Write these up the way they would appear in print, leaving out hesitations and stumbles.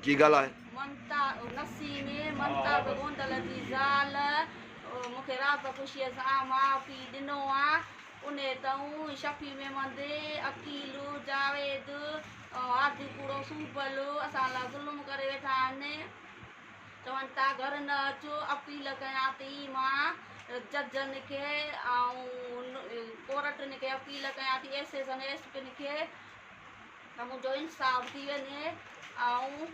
जी ॻाल्हाए ममता नसीमी ममता गोंदल जी ज़ाल मूंखे राति ख़ुशीअ सां माउ पीउ ॾिनो आहे उन तऊं शफ़ी महमद अकीलू जावेद आदि कूड़ो सूबल असां लाइ ज़ुल्म करे वेठा आहिनि चवनि था घर न अचो अपील कयां थी मां जजनि खे ऐं कोर्टनि खे अपील कयां थी एसएसन एसपीनि खे त मुंहिंजो इंसाफ़ थी वञे ऐं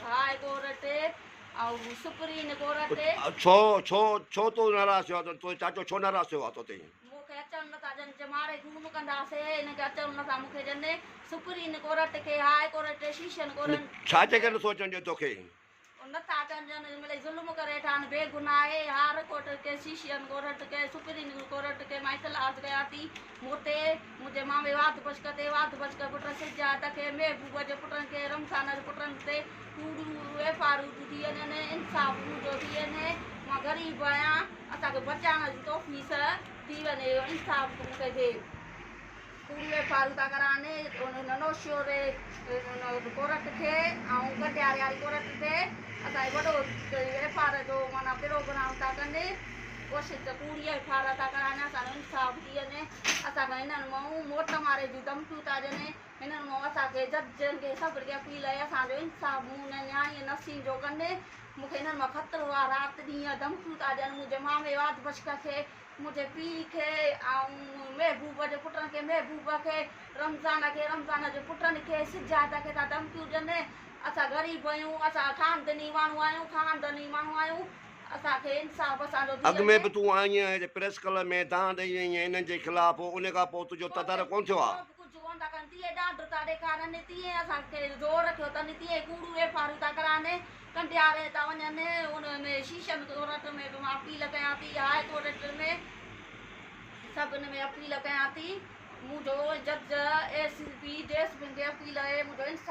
हाई कोर्ट ऐं सुप्रीम कोर्ट छो छो छो तो नाराज़ थियो आहे तो चाचो छो नाराज़ थियो आहे तोते मूंखे अचनि नथा ॼण मारे गुम कंदासीं हिनखे अचनि नथा मूंखे ॼण सुप्रीम कोर्ट खे हाई कोर्ट सेशन कोर्ट छा जे करे सोचण ॾियो तोखे नथा अचनि ॼण मिले ज़ुल्म करे वेठा आहिनि बेगुनाह आहे हार कोर्ट के सेशन कोर्ट के सुप्रीम कोर्ट के मां इतलाह कयां थी मूं ते मुंहिंजे मामे वाद बशक ते वाद बशक पुट सिजात खे महबूब जे पुटनि खे रमज़ान जे पुटनि ते कूड़ियूं एफआईआर थी वञनि इंसाफ़ मुंहिंजो थी वञे मां ग़रीब आहियां असांखे बचाइण जी तौफ़ीस थी वञे इंसाफ़ मूंखे थिए कूड़ियूं एफआईआर था कराइनि नौशोरे कोर्ट खे ऐं गटियारे वारी कोर्ट ते असांखे वॾो एफआईआर जो माना प्रोग्राम था कनि कोशिशि त कूड़ी एफआईआर था कराइनि असांजो इंसाफ़ थी वञे असांखे हिननि मां मोट मारे जूं धमकियूं था ॾियनि हिननि मां असांखे जजनि खे सभिनी खे अपील आहे असांजो इंसाफ़ मूं न्याय नसीम जो कनि मूंखे हिननि मां ख़तरो आहे राति ॾींहं धमकियूं था ॾियनि मुंहिंजे मामे वाद बशक खे मुंहिंजे पीउ खे ऐं महबूब जे पुटनि खे महबूब खे रमज़ान जे पुटनि खे सिजात खे था धमकियूं ॾियनि असां ग़रीब आहियूं असां ख़ानदनी माण्हू आहियूं असांखे इंसाफ़ असांजो अॻु में बि तूं आई आहीं प्रेस क्लब में तव्हां ॾेई आई आहीं हिननि जे ख़िलाफ़ उन खां पोइ तुंहिंजो तदारक कोन थियो आहे कुझु कोन था कनि तीअं ॾाढो था ॾेखारनि तीअं असांखे ज़ोर रखियो अथनि तीअं कूड़ियूं एफआईआर था कराइनि कंडियारे था वञनि उन में शीशन कोर्ट में बि मां अपील कयां थी हाई कोर्ट में सभिनि में अपील कयां थी मुंहिंजो जज एसपी खे अपील आहे मुंहिंजो इंसाफ़